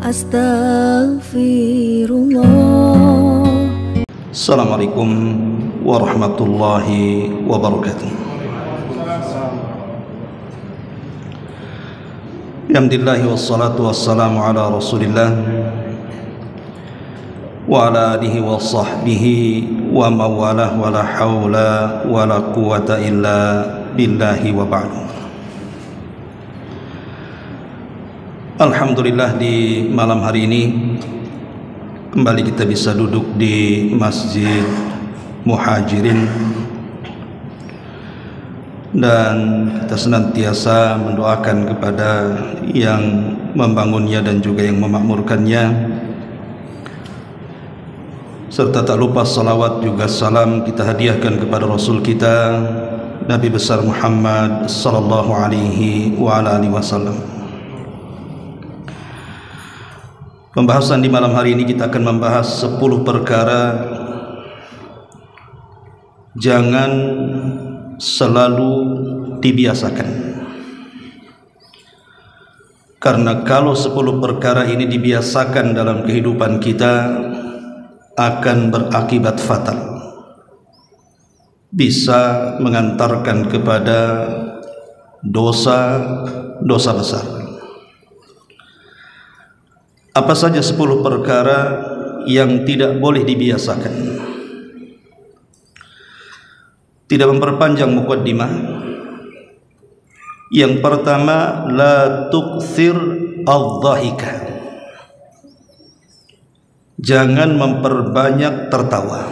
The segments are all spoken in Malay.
Astaghfirullah. Assalamualaikum warahmatullahi wabarakatuh. Alhamdulillah wassalatu wassalamu ala Rasulillah wa ala alihi wa sahbihi wa mawalah wa la hawla wa la quwata illa billahi wa ba'du. Alhamdulillah, di malam hari ini kembali kita bisa duduk di Masjid Muhajirin, dan kita senantiasa mendoakan kepada yang membangunnya dan juga yang memakmurkannya, serta tak lupa salawat juga salam kita hadiahkan kepada Rasul kita Nabi besar Muhammad sallallahu alaihi wa ala alihi wasallam. Pembahasan di malam hari ini kita akan membahas 10 perkara jangan selalu dibiasakan. Karena kalau 10 perkara ini dibiasakan dalam kehidupan kita akan berakibat fatal, bisa mengantarkan kepada dosa besar. Apa saja 10 perkara yang tidak boleh dibiasakan? Tidak memperpanjang muqaddimah. Yang pertama, la tukthir al-dhahika. Jangan memperbanyak tertawa.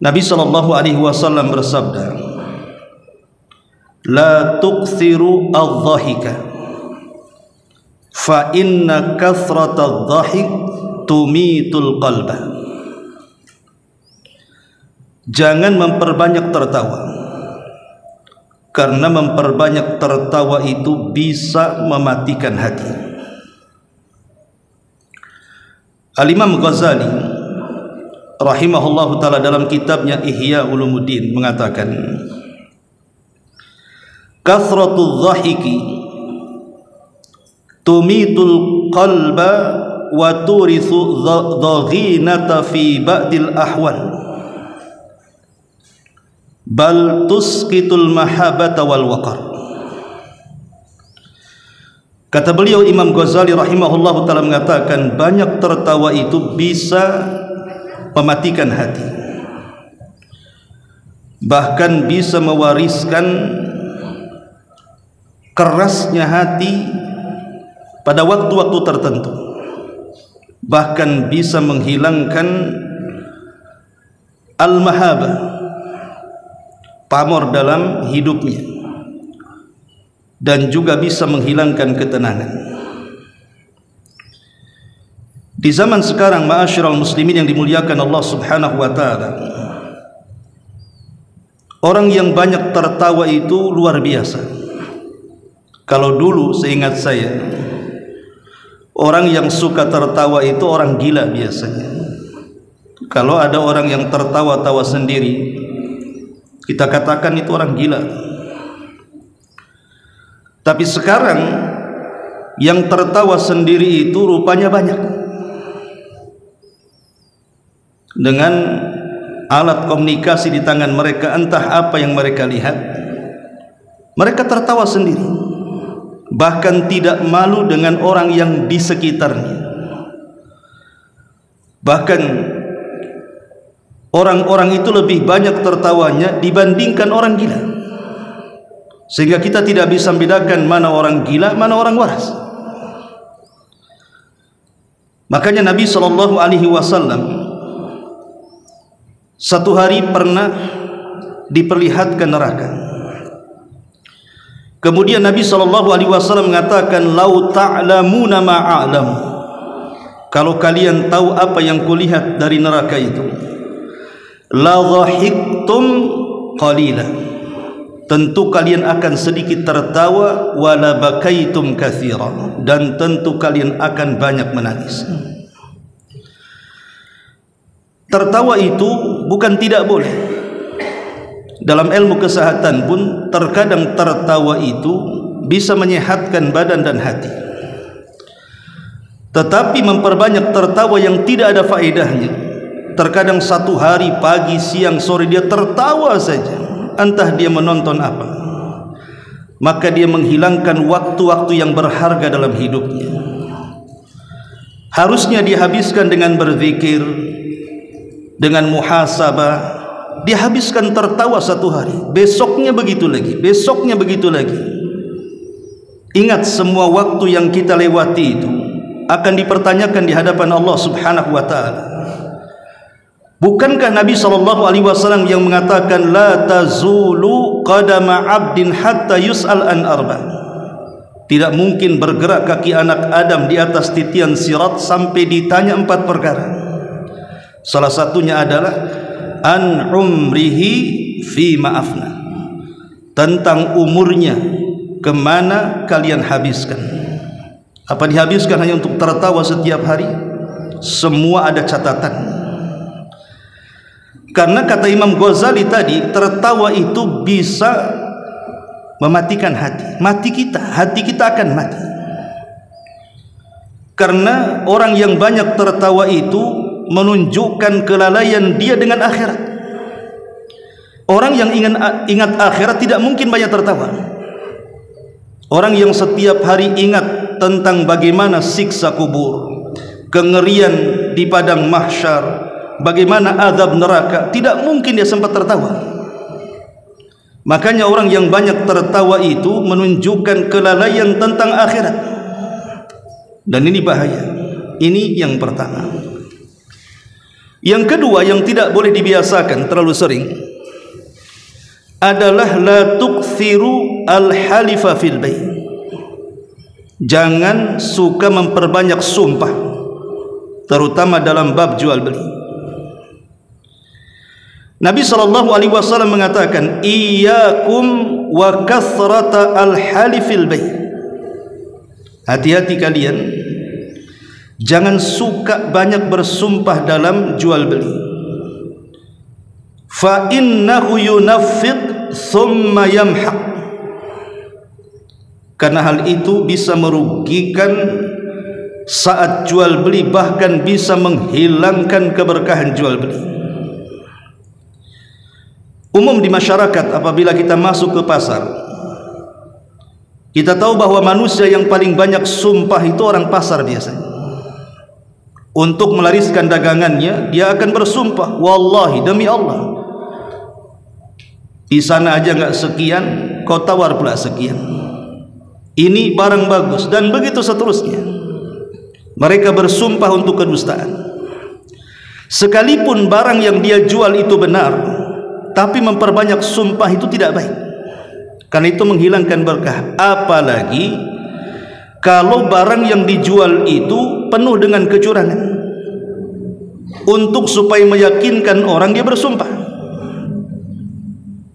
Nabi SAW bersabda, la tukthiru al-dhahika, fa inna kathrata dhahik tumitul qalba. Jangan memperbanyak tertawa, karena memperbanyak tertawa itu bisa mematikan hati. Al-Imam Ghazali rahimahullahu ta'ala dalam kitabnya Ihya Ulumuddin mengatakan, kathratu dhahiki tumitul qalba wa turithu dhaghinata fi ba'dil ahwal bal tusqitul mahabata wal waqar. Kata beliau Imam Ghazali rahimahullah ta'ala mengatakan, banyak tertawa itu bisa mematikan hati, bahkan bisa mewariskan kerasnya hati pada waktu-waktu tertentu, bahkan bisa menghilangkan al-mahabah, pamor dalam hidupnya, dan juga bisa menghilangkan ketenangan. Di zaman sekarang, ma'asyiral muslimin yang dimuliakan Allah subhanahu wa ta'ala, orang yang banyak tertawa itu luar biasa. Kalau dulu seingat saya, orang yang suka tertawa itu orang gila biasanya. Kalau ada orang yang tertawa-tawa sendiri, kita katakan itu orang gila. Tapi sekarang yang tertawa sendiri itu rupanya banyak. Dengan alat komunikasi di tangan mereka, entah apa yang mereka lihat, mereka tertawa sendiri, bahkan tidak malu dengan orang yang di sekitarnya. Bahkan orang-orang itu lebih banyak tertawanya dibandingkan orang gila, sehingga kita tidak bisa membedakan mana orang gila, mana orang waras. Makanya Nabi SAW satu hari pernah diperlihatkan neraka. Kemudian Nabi SAW mengatakan, lau ta'lamuna ma'a'lam, kalau kalian tahu apa yang kulihat dari neraka itu, la dhahiktum qalila, tentu kalian akan sedikit tertawa, wa la bakaitum katsira, dan tentu kalian akan banyak menangis. Tertawa itu bukan tidak boleh. Dalam ilmu kesehatan pun terkadang tertawa itu bisa menyehatkan badan dan hati. tetapi memperbanyak tertawa yang tidak ada faedahnya. Terkadang satu hari, pagi, siang, sore dia tertawa saja, entah dia menonton apa, maka dia menghilangkan waktu-waktu yang berharga dalam hidupnya. Harusnya dihabiskan dengan berzikir, dengan muhasabah. Dihabiskan tertawa satu hari, besoknya begitu lagi, besoknya begitu lagi. Ingat, semua waktu yang kita lewati itu akan dipertanyakan di hadapan Allah Subhanahu wa ta'ala. Bukankah Nabi SAW yang mengatakan la tazulu qadama abdin hatta yus'al an arba'? Tidak mungkin bergerak kaki anak Adam di atas titian sirat sampai ditanya 4 perkara. Salah satunya adalah an umrihi fi ma'afna, tentang umurnya, kemana kalian habiskan. Apa dihabiskan hanya untuk tertawa setiap hari? Semua ada catatan. Karena kata Imam Ghazali tadi, tertawa itu bisa mematikan hati. Hati kita akan mati. Karena orang yang banyak tertawa itu menunjukkan kelalaian dia dengan akhirat. Orang yang ingat akhirat tidak mungkin banyak tertawa. Orang yang setiap hari ingat tentang bagaimana siksa kubur, kengerian di padang mahsyar, bagaimana azab neraka, tidak mungkin dia sempat tertawa. Makanya orang yang banyak tertawa itu menunjukkan kelalaian tentang akhirat. Dan ini bahaya. Ini yang pertama. Yang kedua yang tidak boleh dibiasakan terlalu sering adalah la tukthiru al-halifa fil bay'. Jangan suka memperbanyak sumpah, terutama dalam bab jual beli. Nabi SAW mengatakan, iyyakum wa kathrata al-halifil bay'. Hati-hati kalian, jangan suka banyak bersumpah dalam jual beli. Fa innahu yunaffiq thumma yamhaq. Karena hal itu bisa merugikan saat jual beli, bahkan bisa menghilangkan keberkahan jual beli. Umum di masyarakat, apabila kita masuk ke pasar, kita tahu bahwa manusia yang paling banyak sumpah itu orang pasar biasanya. Untuk melariskan dagangannya, dia akan bersumpah, wallahi, demi Allah, di sana aja nggak sekian, kau tawar pula sekian. Ini barang bagus, dan begitu seterusnya. Mereka bersumpah untuk kedustaan. Sekalipun barang yang dia jual itu benar, tapi memperbanyak sumpah itu tidak baik, karena itu menghilangkan berkah. Apalagi kalau barang yang dijual itu penuh dengan kecurangan, untuk supaya meyakinkan orang dia bersumpah.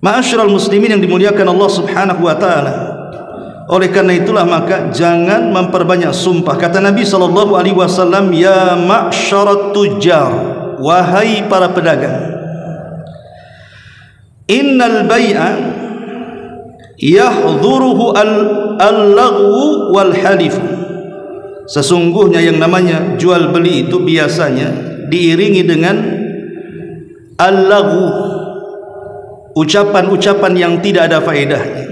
Ma'asyiral muslimin yang dimuliakan Allah Subhanahu wa ta'ala, oleh karena itulah maka jangan memperbanyak sumpah. Kata Nabi SAW, ya ma'syarat tujar, wahai para pedagang, innal bai'a yahdhuruhu al-laghu wal halif. Sesungguhnya yang namanya jual beli itu biasanya diiringi dengan al-laghu, ucapan-ucapan yang tidak ada faedahnya.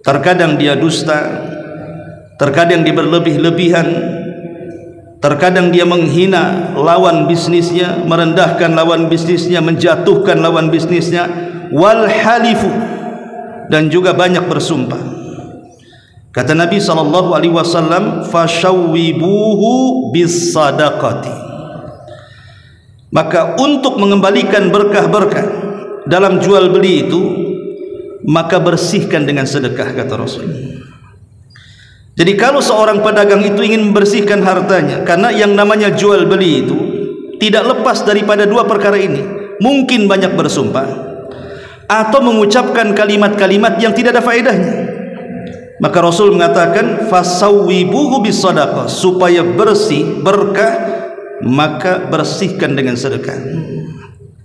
Terkadang dia dusta, terkadang dia berlebih-lebihan, terkadang dia menghina lawan bisnisnya, merendahkan lawan bisnisnya, menjatuhkan lawan bisnisnya, wal halifu, dan juga banyak bersumpah. Kata Nabi SAW, fashawwibuhu bis sadaqati. Maka untuk mengembalikan berkah-berkah dalam jual beli itu, maka bersihkan dengan sedekah, kata Rasul. Jadi kalau seorang pedagang itu ingin membersihkan hartanya, karena yang namanya jual beli itu tidak lepas daripada dua perkara ini. Mungkin banyak bersumpah, atau mengucapkan kalimat-kalimat yang tidak ada faedahnya. Maka Rasul mengatakan fasawwibuhu bis sadaqah, supaya bersih berkah, maka bersihkan dengan sedekah.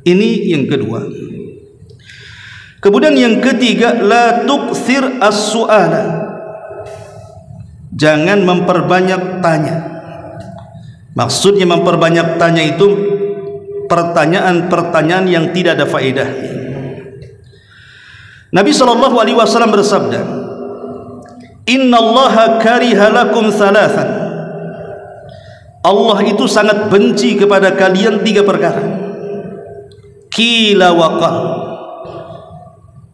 Ini yang kedua. Kemudian yang ketiga, la tukthir as-su'ala. Jangan memperbanyak tanya. Maksudnya memperbanyak tanya itu pertanyaan-pertanyaan yang tidak ada faedahnya. Nabi SAW bersabda, Innallaha kariha lakum thalathan. Allah itu sangat benci kepada kalian 3 perkara. Qila wa qal,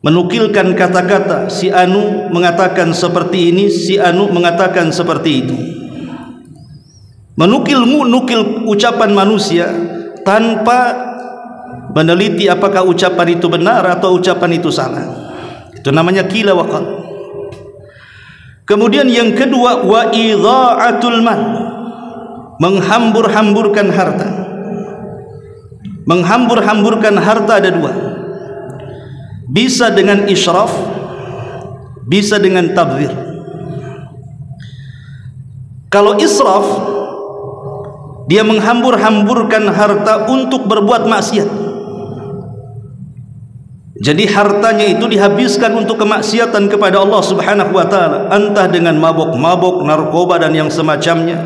menukilkan kata-kata, si anu mengatakan seperti ini, si anu mengatakan seperti itu. Menukil ucapan manusia tanpa meneliti apakah ucapan itu benar atau ucapan itu salah. Itu namanya qila wa qal. Kemudian yang kedua, wa idha'atul mal, menghambur-hamburkan harta. Menghambur-hamburkan harta ada 2. Bisa dengan israf, bisa dengan tabdzir. Kalau israf, dia menghambur-hamburkan harta untuk berbuat maksiat. Jadi hartanya itu dihabiskan untuk kemaksiatan kepada Allah Subhanahu wa taala, entah dengan mabuk-mabuk, narkoba dan yang semacamnya,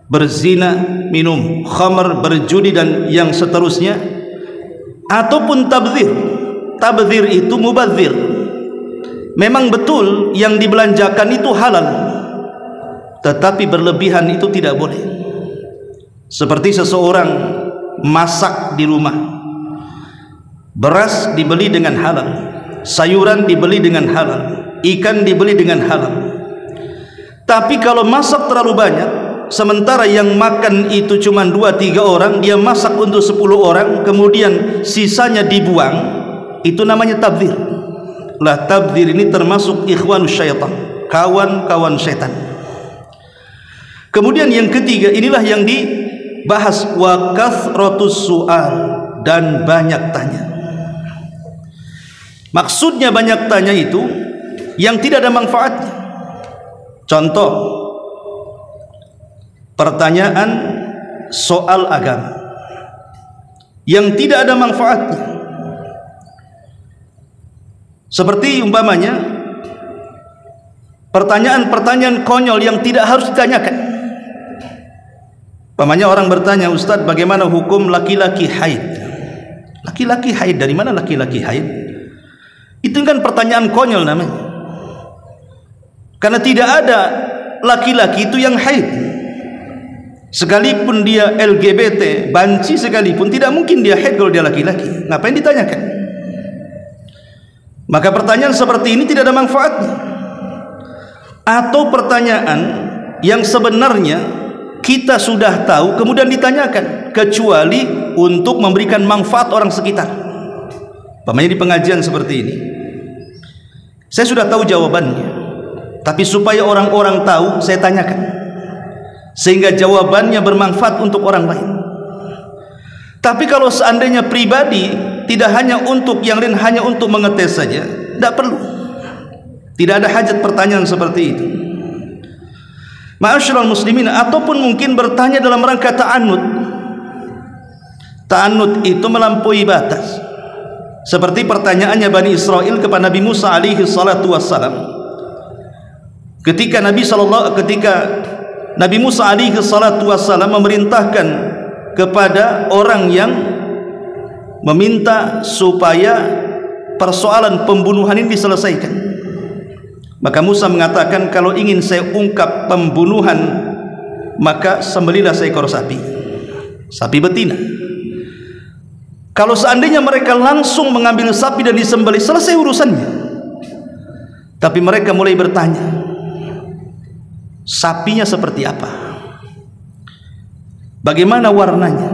berzina, minum khamr, berjudi dan yang seterusnya, ataupun tabdzir. Tabdzir itu mubadzir. Memang betul yang dibelanjakan itu halal, tetapi berlebihan itu tidak boleh. Seperti seseorang masak di rumah, beras dibeli dengan halal, sayuran dibeli dengan halal, ikan dibeli dengan halal. Tapi kalau masak terlalu banyak, sementara yang makan itu cuma 2-3 orang, dia masak untuk 10 orang, kemudian sisanya dibuang, itu namanya tabdzir. Lah, tabdzir ini termasuk ikhwanus syaitan, kawan-kawan setan. Kemudian yang ketiga, inilah yang dibahas, wa kathratus su'al, dan banyak tanya. Maksudnya banyak tanya itu yang tidak ada manfaatnya. Contoh, pertanyaan soal agama yang tidak ada manfaatnya. Seperti umpamanya pertanyaan-pertanyaan konyol yang tidak harus ditanyakan. Umpamanya orang bertanya, Ustadz, bagaimana hukum laki-laki haid? Laki-laki haid, dari mana laki-laki haid? Itu kan pertanyaan konyol namanya. Karena tidak ada laki-laki itu yang haid. Sekalipun dia LGBT, banci sekalipun, tidak mungkin dia haid kalau dia laki-laki. Ngapain ditanyakan? Maka pertanyaan seperti ini tidak ada manfaatnya. Atau pertanyaan yang sebenarnya kita sudah tahu kemudian ditanyakan, kecuali untuk memberikan manfaat orang sekitar. Umpamanya di pengajian seperti ini, saya sudah tahu jawabannya, tapi supaya orang-orang tahu, saya tanyakan, sehingga jawabannya bermanfaat untuk orang lain. Tapi kalau seandainya pribadi, tidak hanya untuk yang lain, hanya untuk mengetes saja, tidak perlu, tidak ada hajat pertanyaan seperti itu. Ma'asyiral muslimin, ataupun mungkin bertanya dalam rangka ta'annud. Ta'annud itu melampaui batas, seperti pertanyaannya Bani Israel kepada Nabi Musa alaihi salatu wassalam. Ketika Nabi Musa alaihi salatu wassalam memerintahkan kepada orang yang meminta supaya persoalan pembunuhan ini diselesaikan, maka Musa mengatakan, kalau ingin saya ungkap pembunuhan, maka sembelilah seekor sapi betina. Kalau seandainya mereka langsung mengambil sapi dan disembelih, selesai urusannya. Tapi mereka mulai bertanya, sapinya seperti apa? Bagaimana warnanya?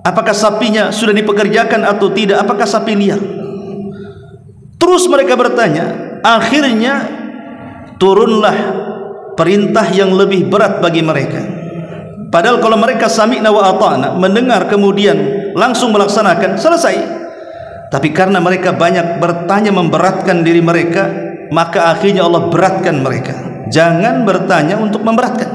Apakah sapinya sudah dipekerjakan atau tidak? Apakah sapi liar? Terus mereka bertanya. Akhirnya turunlah perintah yang lebih berat bagi mereka. Padahal kalau mereka sami'na wa ata'na, mendengar kemudian langsung melaksanakan, selesai. Tapi karena mereka banyak bertanya memberatkan diri mereka, maka akhirnya Allah beratkan mereka. Jangan bertanya untuk memberatkan.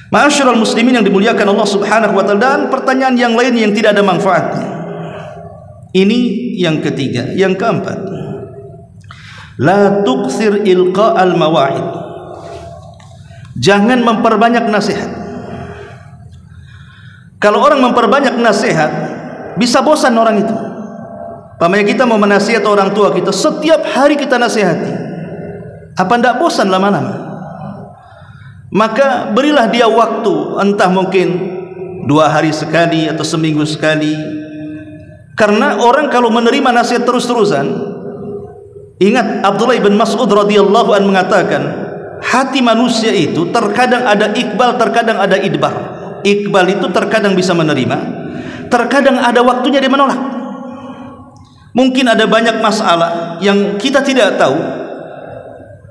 Ma'asyiral muslimin yang dimuliakan Allah Subhanahu wa taala, dan pertanyaan yang lain yang tidak ada manfaatnya. Ini yang ketiga. Yang keempat, la tuksir ilqa'al mawa'id. Jangan memperbanyak nasihat. Kalau orang memperbanyak nasihat, bisa bosan orang itu. Pamannya kita mau menasihat orang tua kita, setiap hari kita nasihati, apa tidak bosan lama-lama? Maka berilah dia waktu, entah mungkin 2 hari sekali atau seminggu sekali. Karena orang kalau menerima nasihat terus-terusan, ingat Abdullah bin Mas'ud radhiyallahu anhu mengatakan, hati manusia itu terkadang ada iqbal, terkadang ada idbar. Iqbal itu terkadang bisa menerima, terkadang ada waktunya dia menolak. Mungkin ada banyak masalah yang kita tidak tahu.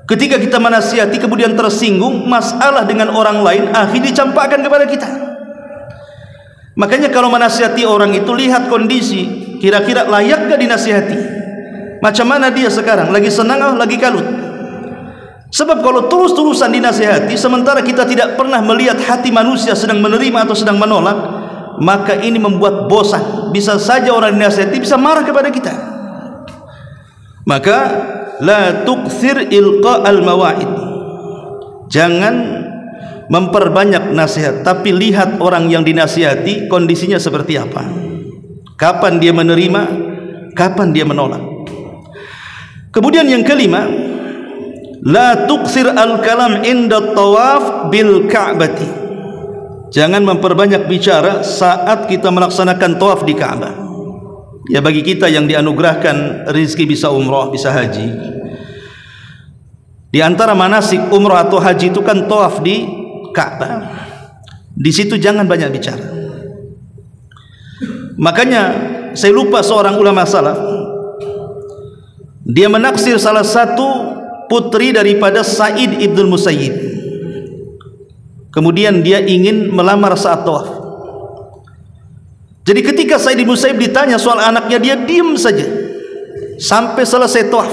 Ketika kita menasihati kemudian tersinggung masalah dengan orang lain, akhirnya dicampakkan kepada kita. Makanya kalau menasihati orang itu lihat kondisi, kira-kira layak gak dinasihati? Macam mana dia sekarang? Lagi senang atau lagi kalut? Sebab kalau terus-terusan dinasihati sementara kita tidak pernah melihat hati manusia sedang menerima atau sedang menolak, maka ini membuat bosan. Bisa saja orang dinasihati bisa marah kepada kita. Maka la tukthir ilqa al-mawa'id. Jangan memperbanyak nasihat, tapi lihat orang yang dinasihati kondisinya seperti apa. Kapan dia menerima, kapan dia menolak. Kemudian yang kelima, la tuksir al-kalam inda tawaf bil ka'bati. Jangan memperbanyak bicara saat kita melaksanakan tawaf di Ka'bah. Ya, bagi kita yang dianugerahkan rezeki bisa umrah, bisa haji, di antara manasik umrah atau haji itu kan tawaf di Ka'bah. Di situ jangan banyak bicara. Makanya saya lupa seorang ulama salaf, dia menaksir salah satu putri daripada Sa'id ibn Musayyib. Kemudian dia ingin melamar saat tawaf. Jadi ketika Sa'id ibn Musayyib ditanya soal anaknya, dia diam saja sampai selesai tawaf.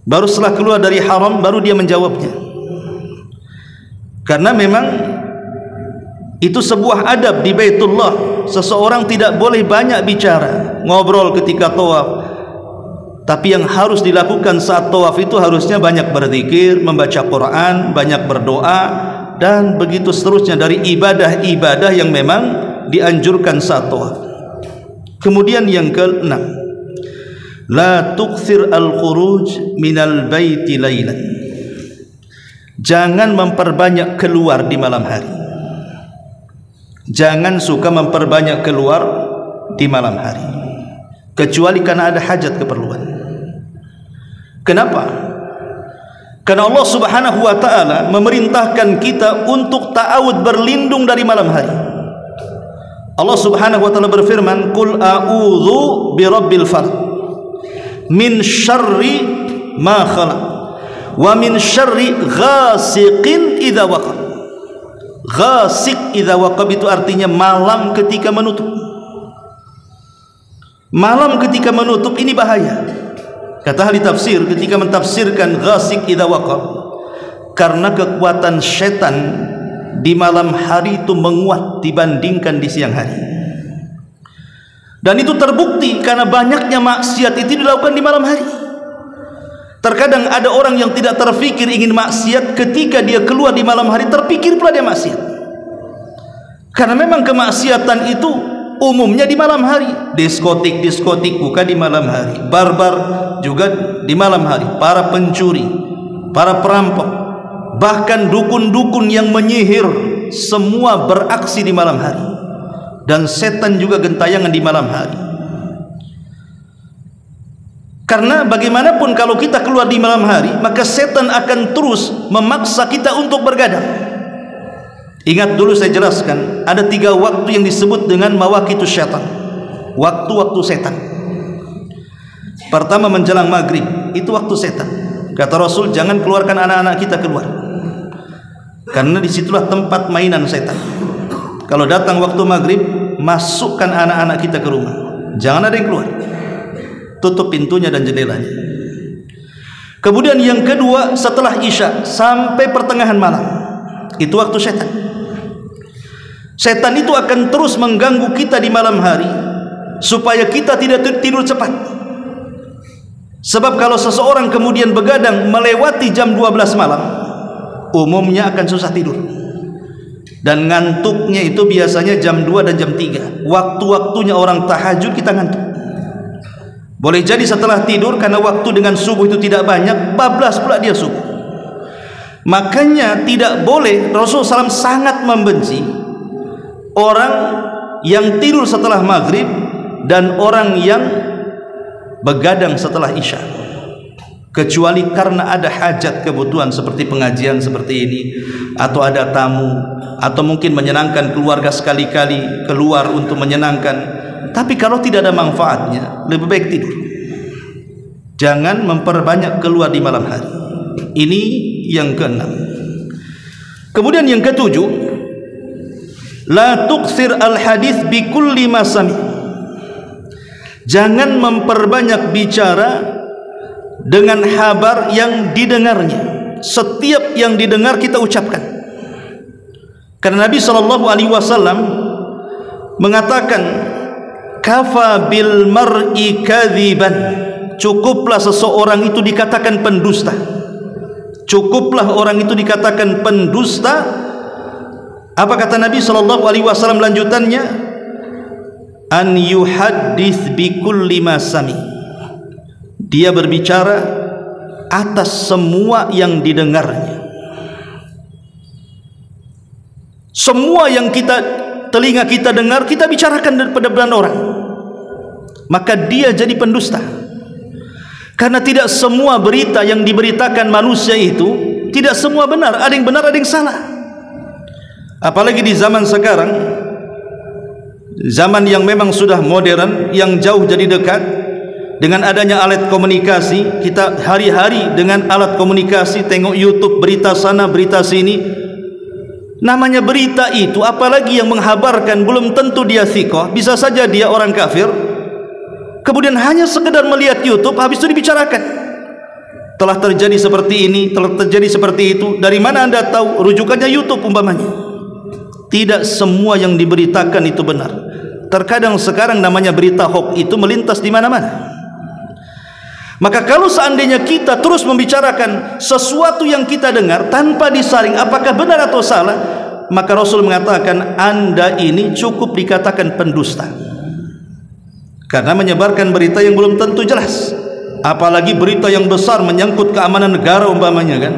Baru setelah keluar dari haram baru dia menjawabnya. Karena memang itu sebuah adab di Baitullah. Seseorang tidak boleh banyak bicara, ngobrol ketika tawaf. Tapi yang harus dilakukan saat tawaf itu harusnya banyak berzikir, membaca Quran, banyak berdoa, dan begitu seterusnya dari ibadah-ibadah yang memang dianjurkan saat tawaf. Kemudian yang ke-6, la tukthir al-khuruj minal baiti lailan. Jangan memperbanyak keluar di malam hari. Jangan suka memperbanyak keluar di malam hari, kecuali karena ada hajat keperluan. Kenapa? Karena Allah Subhanahu wa ta'ala memerintahkan kita untuk ta'awud, berlindung dari malam hari. Allah Subhanahu wa ta'ala berfirman, qul a'udzu birabbil falaq min syarri ma khalaq wa min syarri ghasiqin idza waqab. Ghasiq idza waqab itu artinya malam ketika menutup. Malam ketika menutup ini bahaya. Kata ahli tafsir ketika mentafsirkan ghasiq idza waqab, karena kekuatan setan di malam hari itu menguat dibandingkan di siang hari. Dan itu terbukti karena banyaknya maksiat itu dilakukan di malam hari. Terkadang ada orang yang tidak terfikir ingin maksiat, ketika dia keluar di malam hari terpikir pula dia maksiat. Karena memang kemaksiatan itu umumnya di malam hari. Diskotik buka di malam hari, barbar juga di malam hari, para pencuri, para perampok, bahkan dukun-dukun yang menyihir, semua beraksi di malam hari. Dan setan juga gentayangan di malam hari. Karena bagaimanapun kalau kita keluar di malam hari, maka setan akan terus memaksa kita untuk bergadang. Ingat dulu saya jelaskan, ada 3 waktu yang disebut dengan mawaqitus syaitan, waktu-waktu setan. Pertama menjelang maghrib, itu waktu setan. Kata Rasul, jangan keluarkan anak-anak kita keluar, karena disitulah tempat mainan setan. Kalau datang waktu maghrib, masukkan anak-anak kita ke rumah, jangan ada yang keluar, tutup pintunya dan jendelanya. Kemudian yang kedua setelah isya sampai pertengahan malam, itu waktu setan. Setan itu akan terus mengganggu kita di malam hari supaya kita tidak tidur cepat. Sebab kalau seseorang kemudian begadang melewati jam 12 malam, umumnya akan susah tidur, dan ngantuknya itu biasanya jam 2 dan jam 3. Waktu-waktunya orang tahajud kita ngantuk. Boleh jadi setelah tidur, karena waktu dengan subuh itu tidak banyak, bablas pula dia subuh. Makanya tidak boleh, Rasulullah SAW sangat membenci orang yang tidur setelah maghrib dan orang yang begadang setelah isya, kecuali karena ada hajat kebutuhan seperti pengajian seperti ini, atau ada tamu, atau mungkin menyenangkan keluarga, sekali-kali keluar untuk menyenangkan. Tapi kalau tidak ada manfaatnya, lebih baik tidur. Jangan memperbanyak keluar di malam hari. Ini yang keenam. Kemudian yang ketujuh, la tuksir al hadis bi kulli ma sami. Jangan memperbanyak bicara dengan kabar yang didengarnya. Setiap yang didengar kita ucapkan. Karena Nabi SAW mengatakan, kafa bil mar'i kadziban. Cukuplah seseorang itu dikatakan pendusta. Cukuplah orang itu dikatakan pendusta. Apa kata Nabi SAW lanjutannya? An yuhaddits bi kulli ma sami. Dia berbicara atas semua yang didengarnya. Semua yang telinga kita dengar, kita bicarakan daripada orang. Maka dia jadi pendusta. Karena tidak semua berita yang diberitakan manusia itu, tidak semua benar. Ada yang benar, ada yang salah. Apalagi di zaman sekarang, zaman yang memang sudah modern, yang jauh jadi dekat. Dengan adanya alat komunikasi, kita hari-hari dengan alat komunikasi, tengok YouTube, berita sana, berita sini. Namanya berita itu, apalagi yang menghabarkan, belum tentu dia thiqah, bisa saja dia orang kafir. Kemudian hanya sekedar melihat YouTube, habis itu dibicarakan. Telah terjadi seperti ini, telah terjadi seperti itu. Dari mana anda tahu? Rujukannya YouTube umpamanya. Tidak semua yang diberitakan itu benar. Terkadang sekarang namanya berita hoax itu melintas di mana-mana. Maka kalau seandainya kita terus membicarakan sesuatu yang kita dengar tanpa disaring apakah benar atau salah, maka Rasul mengatakan anda ini cukup dikatakan pendusta. Karena menyebarkan berita yang belum tentu jelas, apalagi berita yang besar menyangkut keamanan negara umpamanya kan.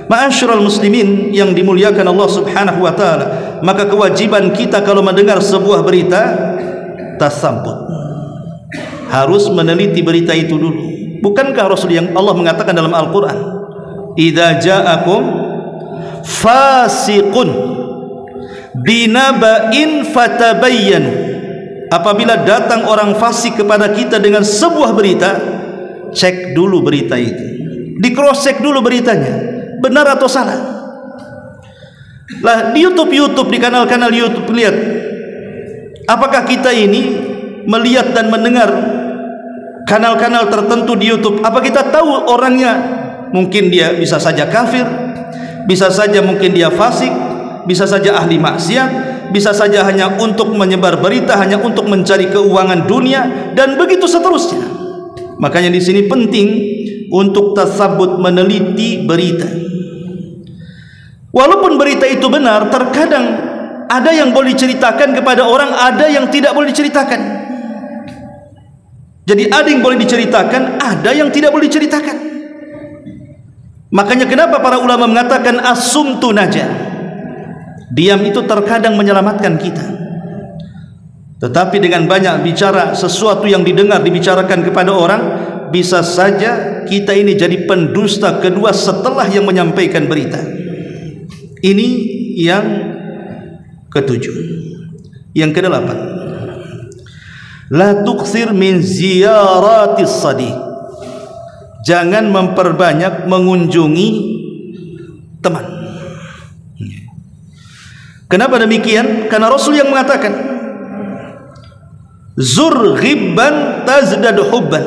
Ma'asyiral muslimin yang dimuliakan Allah Subhanahu wa taala, maka kewajiban kita kalau mendengar sebuah berita tasabbut, harus meneliti berita itu dulu. Bukankah Rasul yang Allah mengatakan dalam Al-Quran, idza ja'akum fasiqun binaba'in fatabayyanu. Apabila datang orang fasik kepada kita dengan sebuah berita, cek dulu berita itu, di cross check dulu beritanya, benar atau salah. Lah di YouTube, di kanal-kanal YouTube, lihat apakah kita ini melihat dan mendengar kanal-kanal tertentu di YouTube, apa kita tahu orangnya? Mungkin dia bisa saja kafir, bisa saja mungkin dia fasik, bisa saja ahli maksiat, bisa saja hanya untuk menyebar berita, hanya untuk mencari keuangan dunia, dan begitu seterusnya. Makanya di sini penting untuk tasabbut, meneliti berita. Walaupun berita itu benar, terkadang ada yang boleh diceritakan kepada orang, ada yang tidak boleh diceritakan. Jadi ada yang boleh diceritakan, ada yang tidak boleh diceritakan. Makanya kenapa para ulama mengatakan as-sumtu najah. Diam itu terkadang menyelamatkan kita. Tetapi dengan banyak bicara, sesuatu yang didengar dibicarakan kepada orang, bisa saja kita ini jadi pendusta kedua setelah yang menyampaikan berita. Ini yang ketujuh. Yang kedelapan, la tuksir min ziyaratis sadiq. Jangan memperbanyak mengunjungi teman. Kenapa demikian? Karena Rasul yang mengatakan, zur ghibban tazdad hubban.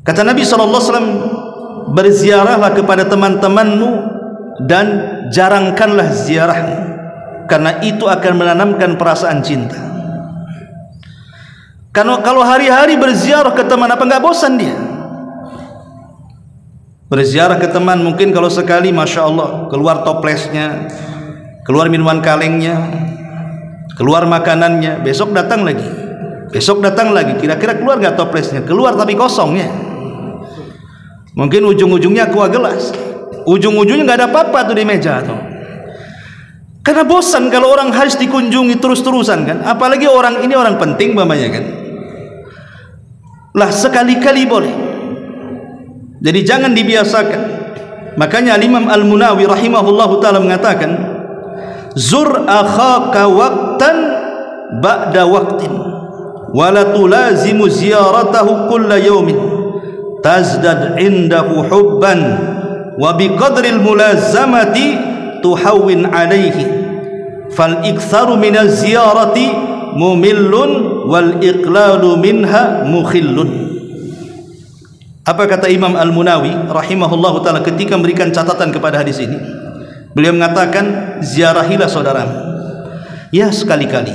Kata Nabi SAW, berziarahlah kepada teman-temanmu dan jarangkanlah ziarahmu, karena itu akan menanamkan perasaan cinta. Karena kalau hari-hari berziarah ke teman, apa enggak bosan dia? Berziarah ke teman mungkin kalau sekali, Masya Allah, keluar toplesnya, keluar minuman kalengnya, keluar makanannya, besok datang lagi, besok datang lagi, kira-kira keluar gak toplesnya? Keluar tapi kosongnya. Mungkin ujung-ujungnya aqua gelas, ujung-ujungnya gak ada apa-apa tuh di meja tuh. Karena bosan kalau orang harus dikunjungi terus-terusan kan, apalagi orang ini orang penting mamanya kan. Lah sekali-kali boleh. Jadi jangan dibiasakan. Makanya Imam Al-Munawi rahimahullahu taala mengatakan, zur akhaka waqtan ba'da waqtin wa la tulazimu ziyaratahu kulla yawmin tazdad indahu hubban wa biqadril mulazamati tuhawwin alaihi fal iktharu minaz ziyarati mumillun wal iqlalu minha mukhillun. Apa kata Imam Al-Munawi rahimahullahu taala ketika memberikan catatan kepada hadis ini? Beliau mengatakan, ziarahilah saudaramu. Ya sekali-kali.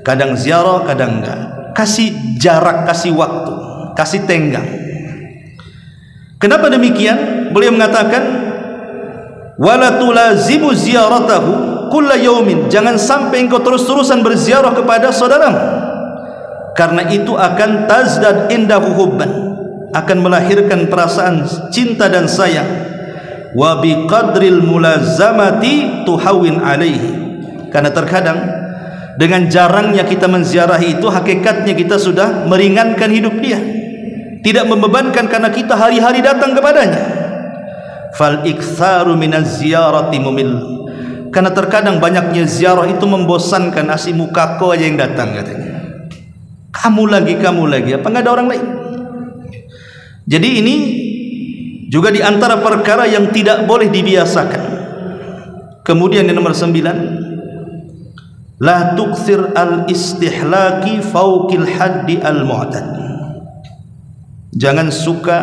Kadang ziarah, kadang enggak. Kasih jarak, kasih waktu, kasih tenggang. Kenapa demikian? Beliau mengatakan, wala tulazimu ziyaratahu kulla yaumin. Jangan sampai engkau terus-terusan berziarah kepada saudaramu. Karena itu akan tazdad indahu hubban, akan melahirkan perasaan cinta dan sayang. Wa biqadril mulazamati tuhawwin alaihi. Karena terkadang dengan jarangnya kita menziarahi itu, hakikatnya kita sudah meringankan hidup dia, tidak membebankan karena kita hari-hari datang kepadanya. Fal iktsaru minaz ziyarati mumil. Karena terkadang banyaknya ziarah itu membosankan, asih mukako aja yang datang katanya. Kamu lagi, apa enggak ada orang lain? Jadi ini juga di antara perkara yang tidak boleh dibiasakan. Kemudian yang nomor 9, la tukthir al-istihlaki fawqil haddi al-mu'tad. Jangan suka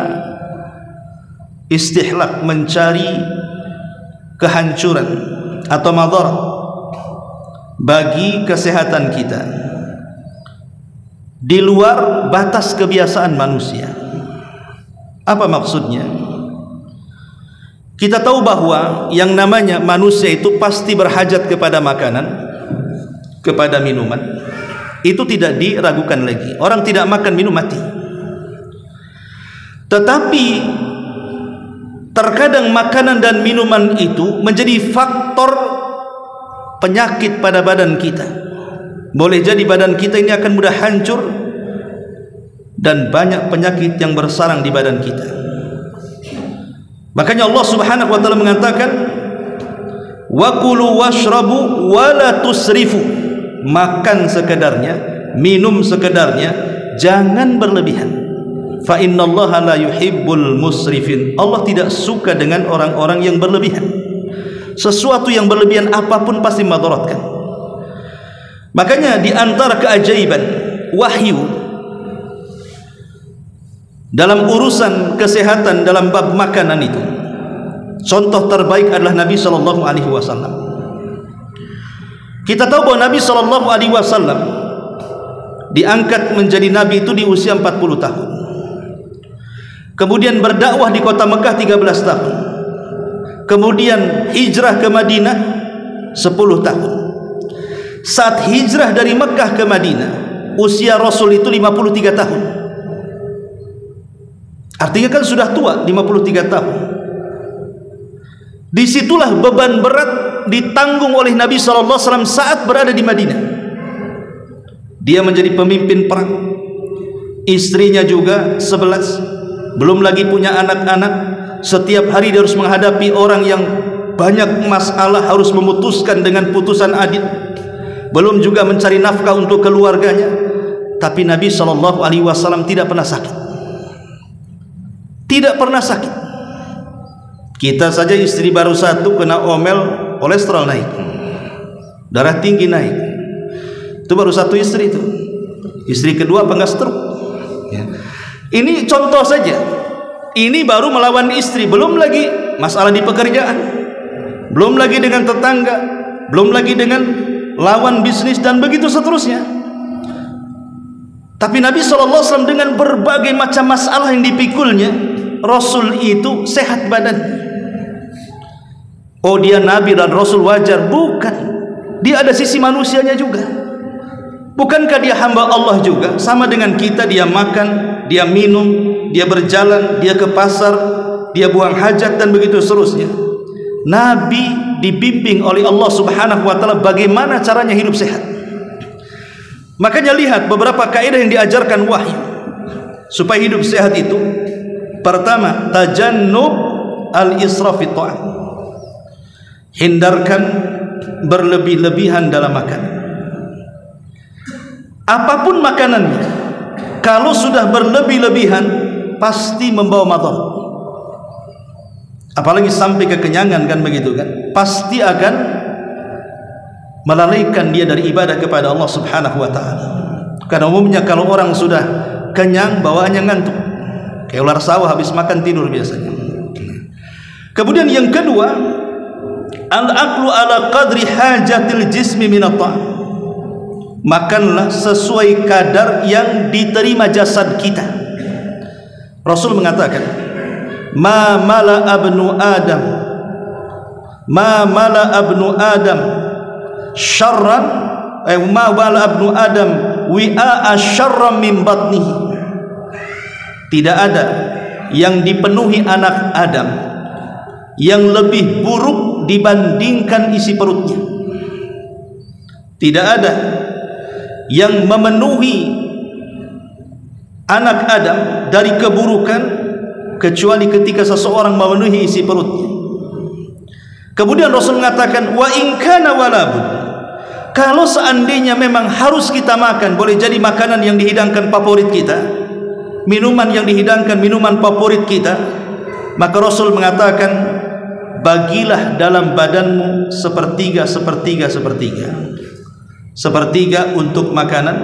istihlak, mencari kehancuran atau madarat bagi kesehatan kita di luar batas kebiasaan manusia. Apa maksudnya? Kita tahu bahwa yang namanya manusia itu pasti berhajat kepada makanan, kepada minuman. Itu tidak diragukan lagi. Orang tidak makan minum mati. Tetapi terkadang makanan dan minuman itu menjadi faktor penyakit pada badan kita. Boleh jadi badan kita ini akan mudah hancur dan banyak penyakit yang bersarang di badan kita. Makanya Allah Subhanahu wa taala mengatakan, wa kulu washrabu wa la tusrifu. Makan sekedarnya, minum sekedarnya, jangan berlebihan. Fa innallaha la yuhibbul musrifin. Allah tidak suka dengan orang-orang yang berlebihan. Sesuatu yang berlebihan apapun pasti madaratkan. Makanya di antara keajaiban wahyu dalam urusan kesehatan dalam bab makanan itu, contoh terbaik adalah Nabi sallallahu alaihi wasallam. Kita tahu bahwa Nabi sallallahu alaihi wasallam diangkat menjadi nabi itu di usia 40 tahun. Kemudian berdakwah di kota Mekah 13 tahun. Kemudian hijrah ke Madinah 10 tahun. Saat hijrah dari Mekah ke Madinah, usia Rasul itu 53 tahun. Artinya kan sudah tua, 53 tahun. Disitulah beban berat ditanggung oleh Nabi SAW saat berada di Madinah. Dia menjadi pemimpin perang, istrinya juga 11, belum lagi punya anak-anak. Setiap hari dia harus menghadapi orang yang banyak masalah, harus memutuskan dengan putusan adil, belum juga mencari nafkah untuk keluarganya. Tapi Nabi SAW tidak pernah sakit. Tidak pernah sakit. Kita saja istri baru satu kena omel, kolesterol naik, darah tinggi naik. Itu baru satu istri itu. Istri kedua apa enggak stroke ya. Ini contoh saja. Ini baru melawan istri, belum lagi masalah di pekerjaan, belum lagi dengan tetangga, belum lagi dengan lawan bisnis dan begitu seterusnya. Tapi Nabi SAW dengan berbagai macam masalah yang dipikulnya, Rasul itu sehat badan. Oh, dia Nabi dan Rasul wajar? Bukan. Dia ada sisi manusianya juga. Bukankah dia hamba Allah juga? Sama dengan kita, dia makan, dia minum, dia berjalan, dia ke pasar, dia buang hajat dan begitu seterusnya. Nabi dibimbing oleh Allah Subhanahu wa taala bagaimana caranya hidup sehat. Makanya lihat beberapa kaidah yang diajarkan wahyu supaya hidup sehat itu. Pertama, tajannub al-israf fi ta'am. Hindarkan berlebih-lebihan dalam makan. Apapun makanannya, kalau sudah berlebih-lebihan pasti membawa madarat. Apalagi sampai kekenyangan, kan begitu kan? Pasti akan melalaikan dia dari ibadah kepada Allah Subhanahu wa taala. Karena umumnya kalau orang sudah kenyang, bawaannya ngantuk. Kayak ular sawah habis makan tidur biasanya. Kemudian yang kedua, al-aqlu ala qadri hajatil jismi min at-ta'am. Makanlah sesuai kadar yang diterima jasad kita. Rasul mengatakan, ma mala abnu adam syarran ma mala abnu adam wi'a syarran min batnihi. Tidak ada yang dipenuhi anak Adam yang lebih buruk dibandingkan isi perutnya. Tidak ada yang memenuhi anak Adam dari keburukan kecuali ketika seseorang memenuhi isi perutnya. Kemudian Rasul mengatakan, wa in kana walabud, kalau seandainya memang harus kita makan, boleh jadi makanan yang dihidangkan favorit kita, minuman yang dihidangkan minuman favorit kita, maka Rasul mengatakan, bagilah dalam badanmu sepertiga, sepertiga, sepertiga. Sepertiga untuk makanan,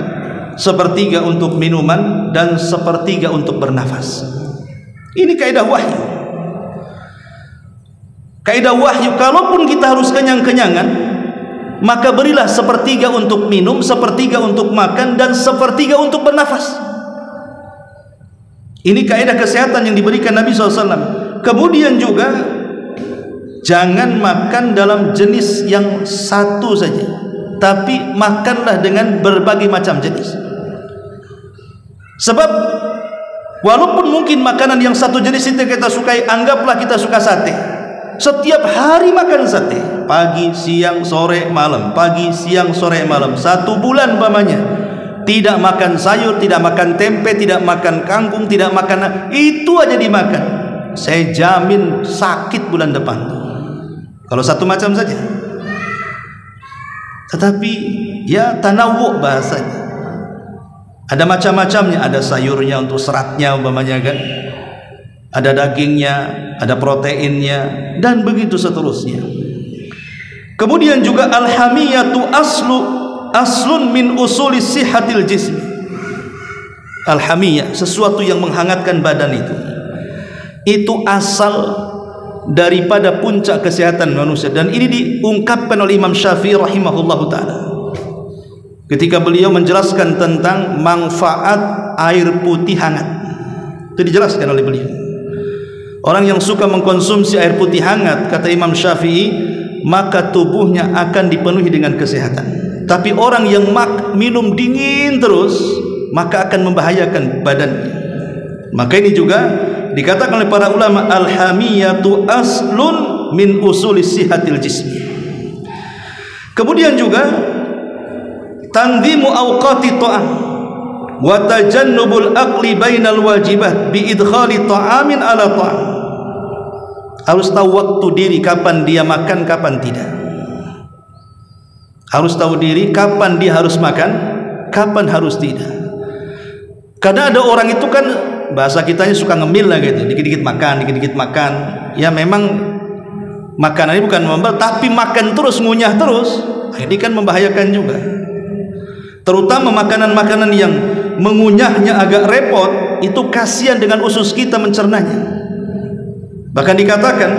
sepertiga untuk minuman, dan sepertiga untuk bernafas. Ini kaidah wahyu. Kaidah wahyu, kalaupun kita harus kenyang-kenyangan, maka berilah sepertiga untuk minum, sepertiga untuk makan, dan sepertiga untuk bernafas. Ini kaidah kesehatan yang diberikan Nabi SAW. Kemudian juga jangan makan dalam jenis yang satu saja, tapi makanlah dengan berbagai macam jenis. Sebab walaupun mungkin makanan yang satu jenis itu kita sukai, anggaplah kita suka sate, setiap hari makan sate, pagi, siang, sore, malam, pagi, siang, sore, malam, 1 bulan umpamanya, tidak makan sayur, tidak makan tempe, tidak makan kangkung, tidak makan, itu aja dimakan, saya jamin sakit bulan depan kalau satu macam saja. Tetapi ya tanawwu bahasanya, ada macam-macamnya, ada sayurnya untuk seratnya umpamanya kan, ada dagingnya, ada proteinnya, dan begitu seterusnya. Kemudian juga al-hamiyatu aslun min usulis sihatil jism. Al-hamiyah, sesuatu yang menghangatkan badan itu asal daripada puncak kesehatan manusia, dan ini diungkapkan oleh Imam Syafi'i rahimahullahu ta'ala ketika beliau menjelaskan tentang manfaat air putih hangat. Itu dijelaskan oleh beliau, orang yang suka mengkonsumsi air putih hangat, kata Imam Syafi'i, maka tubuhnya akan dipenuhi dengan kesehatan. Tapi orang yang minum dingin terus, maka akan membahayakan badannya. Maka ini juga dikatakan oleh para ulama, al-hamiyatu aslun min usulis sihatil jismi. Kemudian juga tanzimu awqati ta'am wa tajannubul aqli bainal wajibat bi idkhali ta'amin ala ta'am. Harus tahu waktu diri, kapan dia makan, kapan tidak. Harus tahu diri kapan dia harus makan, kapan harus tidak. Karena ada orang itu kan bahasa kitanya suka ngemil lah gitu, dikit-dikit makan, dikit-dikit makan. Ya memang makanannya bukan membel, tapi makan terus, ngunyah terus, ini kan membahayakan juga. Terutama makanan-makanan yang mengunyahnya agak repot, itu kasihan dengan usus kita mencernanya. Bahkan dikatakan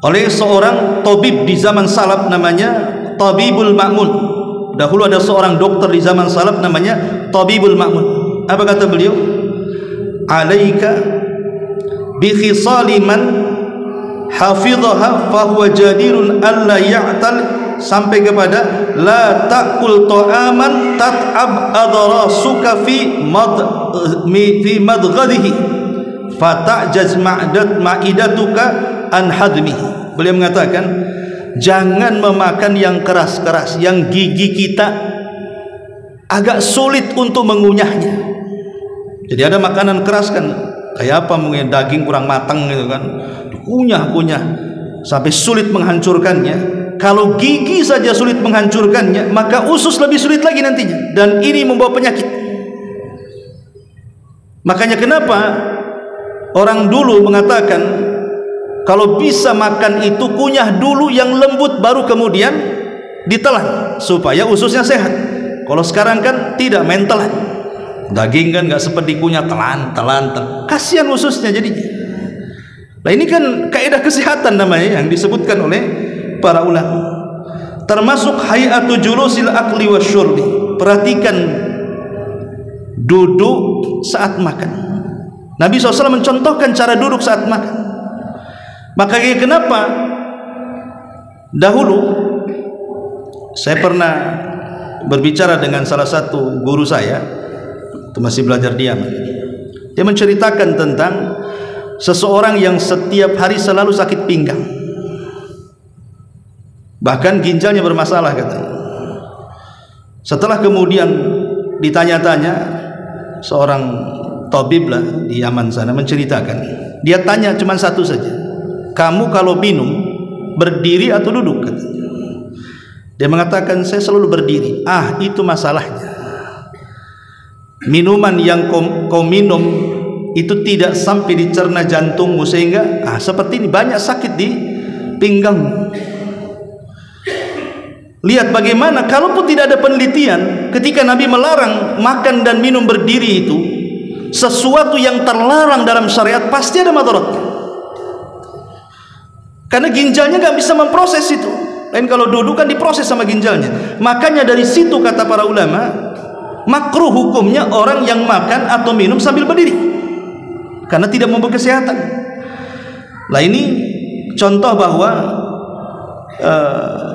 oleh seorang tabib di zaman salaf, namanya Tabibul Ma'mun. Dahulu ada seorang dokter di zaman salaf namanya Tabibul Ma'mun. Apa kata beliau? Alaika bi khisali man hafidhaha fa huwa jadirun alla ya'tal, sampai kepada la ta'kul ta'aman tat'ab adrasuka fi madghadihi fata'jaz ma'idatuka an hadmihi. Beliau mengatakan, jangan memakan yang keras-keras, yang gigi kita agak sulit untuk mengunyahnya. Jadi ada makanan keras kan, kayak apa mungkin daging kurang matang gitu kan, dikunyah-kunyah sampai sulit menghancurkannya. Kalau gigi saja sulit menghancurkannya, maka usus lebih sulit lagi nantinya, dan ini membawa penyakit. Makanya kenapa orang dulu mengatakan kalau bisa makan itu kunyah dulu yang lembut baru kemudian ditelan supaya ususnya sehat. Kalau sekarang kan tidak, main telan. Daging kan nggak seperti kunyah, telan, kasihan ususnya jadinya. Nah ini kan kaidah kesehatan namanya yang disebutkan oleh para ulama. Termasuk hayatu julusil akli wasyurbi. Perhatikan duduk saat makan. Nabi SAW mencontohkan cara duduk saat makan. Makanya kenapa dahulu saya pernah berbicara dengan salah satu guru saya, itu masih belajar di Yaman. Dia menceritakan tentang seseorang yang setiap hari selalu sakit pinggang, bahkan ginjalnya bermasalah katanya. Setelah kemudian ditanya-tanya, seorang tabib lah di Yaman sana menceritakan, dia tanya cuma satu saja, kamu kalau minum berdiri atau duduk katanya. Dia mengatakan, saya selalu berdiri. Ah, itu masalahnya. Minuman yang kau minum itu tidak sampai dicerna jantungmu, sehingga seperti ini banyak sakit di pinggangmu. Lihat bagaimana, kalaupun tidak ada penelitian, ketika Nabi melarang makan dan minum berdiri itu, sesuatu yang terlarang dalam syariat pasti ada madaratnya, karena ginjalnya nggak bisa memproses itu. Lain kalau duduk kan diproses sama ginjalnya. Makanya dari situ kata para ulama, makruh hukumnya orang yang makan atau minum sambil berdiri, karena tidak membawa kesehatan. Nah ini contoh bahwa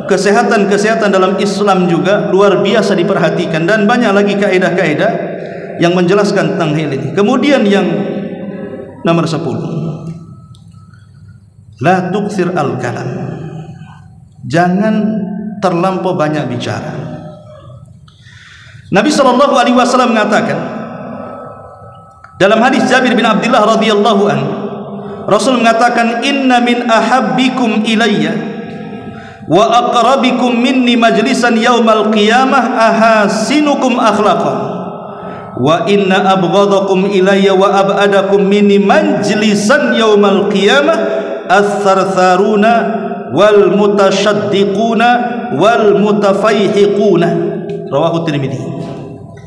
kesehatan dalam Islam juga luar biasa diperhatikan, dan banyak lagi kaidah-kaidah yang menjelaskan tentang hal ini. Kemudian yang nomor 10, la tukthir al-kalam. Jangan terlampau banyak bicara. Nabi SAW mengatakan dalam hadis Jabir bin Abdullah radhiyallahu anhu, Rasul mengatakan, inna min ahabbikum ilayya wa aqrabikum minni majlisan yaumal qiyamah ahasinukum akhlaqan wa inna abghadakum ilayya wa ab'adakum minni majlisan yaumal qiyamah as-sartharuna wal mutasyaddiquna wal mutafaihiquna. Rawahu Tirmidzi.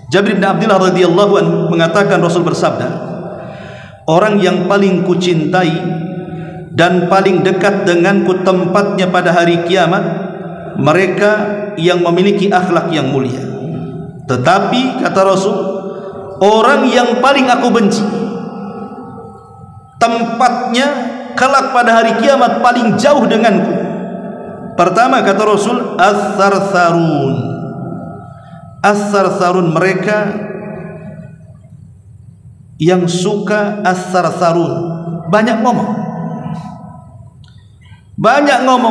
Jabir bin Abdullah radhiyallahu anhu mengatakan, Rasul bersabda, orang yang paling kucintai dan paling dekat denganku tempatnya pada hari kiamat mereka yang memiliki akhlak yang mulia. Tetapi kata Rasul, orang yang paling aku benci tempatnya kelak pada hari kiamat paling jauh denganku. Pertama kata Rasul, as-sartharun. As-sartharun, mereka yang suka as-sartharun, banyak ngomong,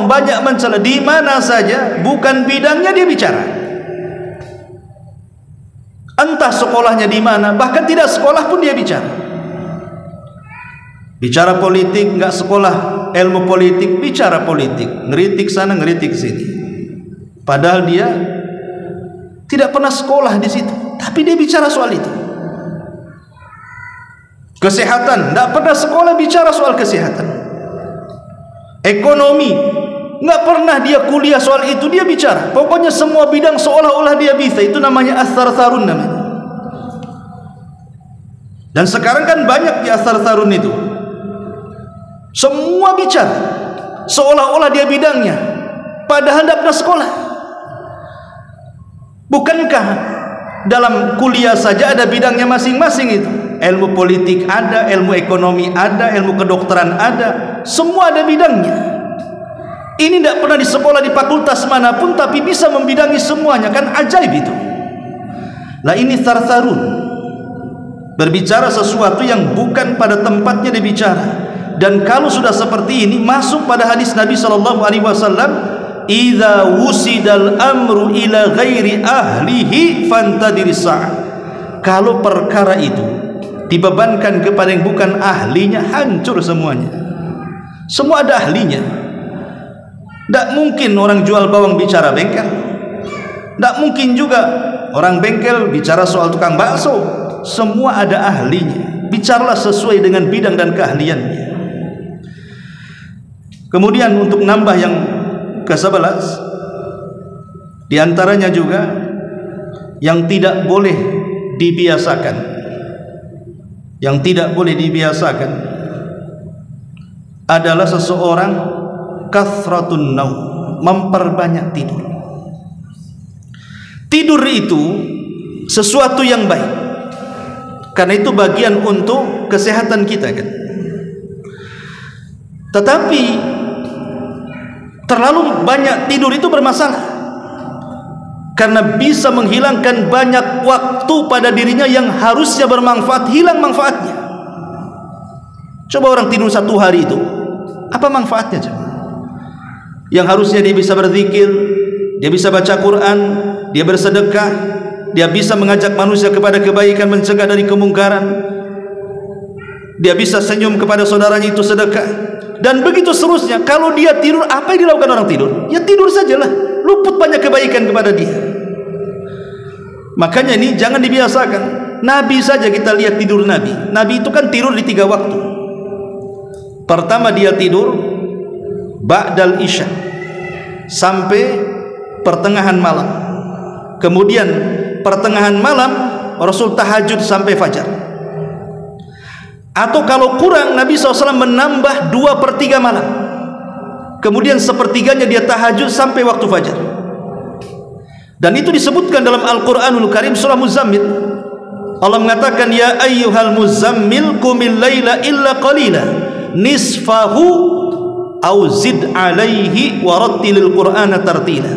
banyak mencela, di mana saja bukan bidangnya dia bicara. Entah sekolahnya di mana, bahkan tidak sekolah pun dia bicara. Bicara politik, nggak sekolah ilmu politik, bicara politik, ngeritik sana ngeritik sini. Padahal dia tidak pernah sekolah di situ, tapi dia bicara soal itu. Kesehatan, nggak pernah sekolah, bicara soal kesehatan. Ekonomi, nggak pernah dia kuliah soal itu, dia bicara. Pokoknya semua bidang seolah-olah dia bisa. Itu namanya as-sartharun namanya. Dan sekarang kan banyak di as-sartharun itu, semua bicara seolah-olah dia bidangnya, padahal tidak pernah sekolah. Bukankah dalam kuliah saja ada bidangnya masing-masing itu? ilmu politik ada, ilmu ekonomi ada, ilmu kedokteran ada, semua ada bidangnya. Ini tidak pernah di sekolah di fakultas manapun, tapi bisa membidangi semuanya, kan ajaib itu. Lah ini thartharun, berbicara sesuatu yang bukan pada tempatnya dibicara. Dan kalau sudah seperti ini, masuk pada hadis Nabi SAW, idza wusidal amru ila ghairi ahlihi fantadiris sa'ah. Kalau perkara itu dibebankan kepada yang bukan ahlinya, hancur semuanya. Semua ada ahlinya. Tidak mungkin orang jual bawang bicara bengkel, tidak mungkin juga orang bengkel bicara soal tukang bakso. Semua ada ahlinya. Bicaralah sesuai dengan bidang dan keahliannya. Kemudian untuk nambah yang ke-11, diantaranya juga yang tidak boleh dibiasakan, yang tidak boleh dibiasakan adalah seseorang kathratun naum, memperbanyak tidur. Tidur itu sesuatu yang baik, karena itu bagian untuk kesehatan kita kan. Tetapi terlalu banyak tidur itu bermasalah, karena bisa menghilangkan banyak waktu pada dirinya yang harusnya bermanfaat, hilang manfaatnya. Coba orang tidur 1 hari itu, apa manfaatnya coba? Yang harusnya dia bisa berzikir, dia bisa baca Quran, dia bersedekah, dia bisa mengajak manusia kepada kebaikan, mencegah dari kemungkaran, dia bisa senyum kepada saudaranya, itu sedekah, dan begitu seterusnya. Kalau dia tidur, apa yang dilakukan orang tidur? Ya tidur sajalah, luput banyak kebaikan kepada dia. Makanya ini jangan dibiasakan. Nabi saja kita lihat tidur Nabi. Nabi itu kan tidur di 3 waktu. Pertama dia tidur ba'dal isya sampai pertengahan malam. Kemudian pertengahan malam Rasul tahajud sampai fajar. Atau kalau kurang, Nabi SAW menambah 2/3 malam. Kemudian sepertiganya dia tahajud sampai waktu fajar. Dan itu disebutkan dalam Al-Quranul Karim surah Muzammil. Allah mengatakan, ya ayyuhal muzammil qumil laila illa qalila nisfahu au zid alaihi warattilil qur'ana tartila.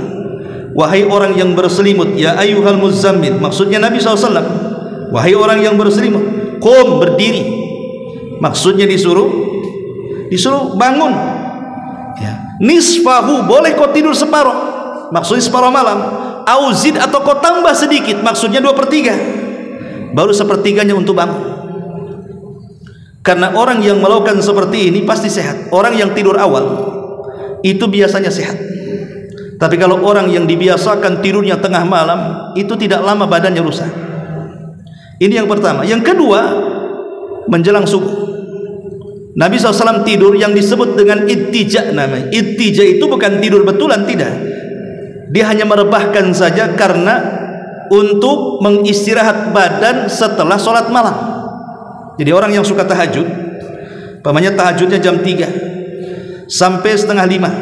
Wahai orang yang berselimut, ya ayyuhal muzammil, maksudnya Nabi SAW, wahai orang yang berselimut, qum, berdiri, maksudnya disuruh bangun ya. Nisfahu, boleh kau tidur separuh, maksudnya separuh malam. Au zid, atau kau tambah sedikit, maksudnya 2/3, baru sepertiganya untuk bangun. Karena orang yang melakukan seperti ini pasti sehat. Orang yang tidur awal itu biasanya sehat. Tapi kalau orang yang dibiasakan tidurnya tengah malam, itu tidak lama badannya rusak. Ini yang pertama. Yang kedua, menjelang subuh, Nabi SAW tidur yang disebut dengan ittija namanya. Ittija itu bukan tidur betulan, tidak. Dia hanya merebahkan saja karena untuk mengistirahat badan setelah sholat malam. Jadi orang yang suka tahajud, pamannya tahajudnya jam 3 sampai setengah 5,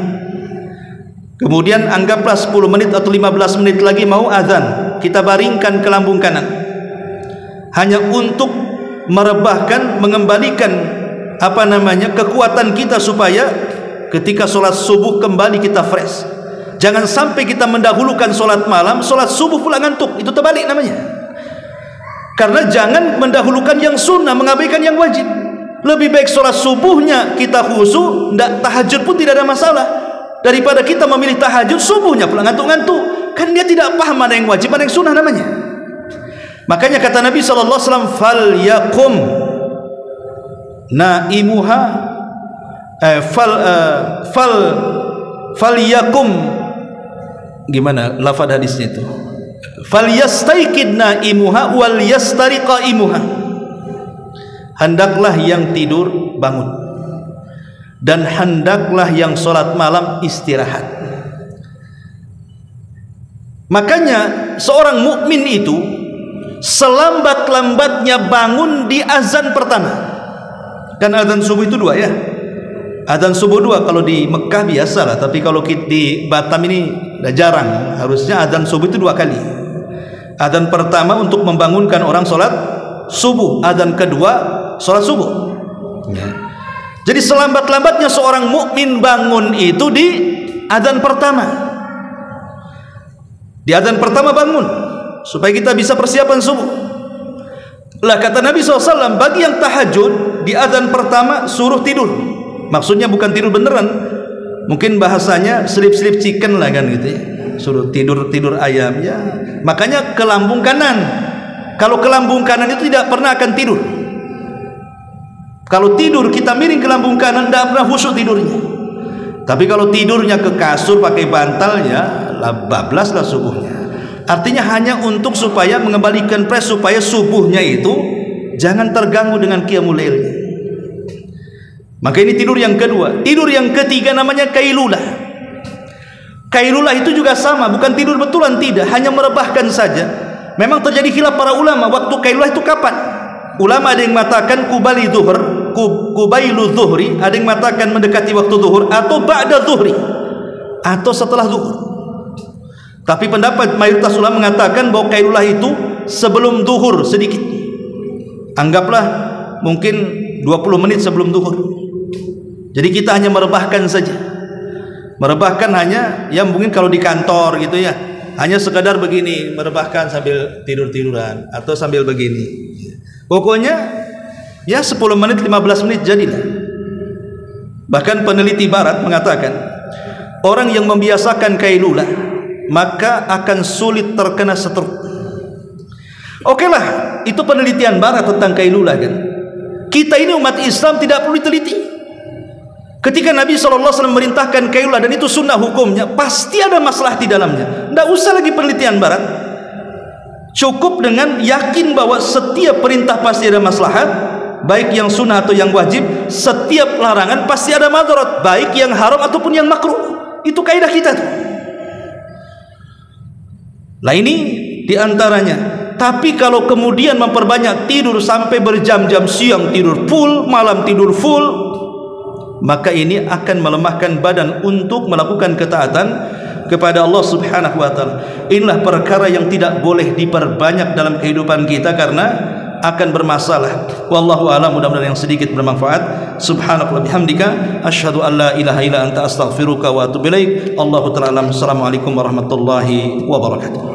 kemudian anggaplah 10 menit atau 15 menit lagi mau azan, kita baringkan ke lambung kanan, hanya untuk merebahkan, mengembalikan kekuatan kita supaya ketika sholat subuh kembali kita fresh. Jangan sampai kita mendahulukan sholat malam, sholat subuh pula ngantuk, itu terbalik namanya. Karena jangan mendahulukan yang sunnah, mengabaikan yang wajib. Lebih baik sholat subuhnya kita khusyuk, tahajud pun tidak ada masalah, daripada kita memilih tahajud subuhnya pula ngantuk-ngantuk. Kan dia tidak paham mana yang wajib, mana yang sunnah namanya. Makanya kata Nabi SAW, fal yakum naimuha fal yakum, gimana lafaz hadisnya itu, falyastaiqid naimuha wal yastariqa imuha, hendaklah yang tidur bangun dan hendaklah yang sholat malam istirahat. Makanya seorang mukmin itu selambat-lambatnya bangun di azan pertama. Kan azan subuh itu 2 ya, azan subuh 2 kalau di Mekah biasa lah, tapi kalau di Batam ini udah jarang. Harusnya azan subuh itu 2 kali. Azan pertama untuk membangunkan orang sholat subuh, adzan kedua salat subuh. Ya. Jadi selambat-lambatnya seorang mukmin bangun itu di adzan pertama. Di adzan pertama bangun supaya kita bisa persiapan subuh. Lah kata Nabi SAW, bagi yang tahajud di adzan pertama suruh tidur. Maksudnya bukan tidur beneran, mungkin bahasanya selip-selip chicken lah kan gitu ya. Suruh tidur ayam ya. Makanya ke lambung kanan. Kalau ke lambung kanan itu tidak pernah akan tidur. Kalau tidur kita miring ke lambung kanan, tidak pernah khusyuk tidurnya. Tapi kalau tidurnya ke kasur pakai bantal ya, bablas lah subuhnya. Artinya hanya untuk supaya mengembalikan pres, supaya subuhnya itu jangan terganggu dengan qiyamul lailnya. Maka ini tidur yang kedua. Tidur yang ketiga namanya kailulah. Kailulah itu juga sama, bukan tidur betulan, tidak, hanya merebahkan saja. Memang terjadi khilaf para ulama waktu kailulah itu kapan. Ulama ada yang mengatakan kubali zuhur, kubailu zuhri, ada yang mengatakan mendekati waktu zuhur, atau ba'da zuhri, atau setelah zuhur. Tapi pendapat mayoritas ulama mengatakan bahwa kailulah itu sebelum zuhur sedikit. Anggaplah mungkin 20 menit sebelum zuhur. Jadi kita hanya merebahkan saja. Merebahkan hanya ya mungkin kalau di kantor gitu ya, hanya sekadar begini, merebahkan sambil tidur-tiduran atau sambil begini. Pokoknya ya 10 menit 15 menit jadilah. Bahkan peneliti barat mengatakan orang yang membiasakan kailulah maka akan sulit terkena stroke. Oke lah, itu penelitian barat tentang kailulah kan. Kita ini umat Islam tidak perlu diteliti. Ketika Nabi SAW memerintahkan kailulah dan itu sunnah hukumnya, pasti ada masalah di dalamnya. Tidak usah lagi penelitian barat. Cukup dengan yakin bahwa setiap perintah pasti ada maslahat, baik yang sunnah atau yang wajib. Setiap larangan pasti ada madarat, baik yang haram ataupun yang makruh. Itu kaidah kita tuh. Lah ini diantaranya. Tapi kalau kemudian memperbanyak tidur sampai berjam-jam, siang tidur full, malam tidur full, maka ini akan melemahkan badan untuk melakukan ketaatan kepada Allah Subhanahu wa taala. Inilah perkara yang tidak boleh diperbanyak dalam kehidupan kita karena akan bermasalah. Wallahu a'lam. Mudah-mudahan yang sedikit bermanfaat. Subhanallahi bihamdika asyhadu an la ilaha illa anta astaghfiruka wa atubu ilaik. Allahu ta'ala. Assalamualaikum warahmatullahi wabarakatuh.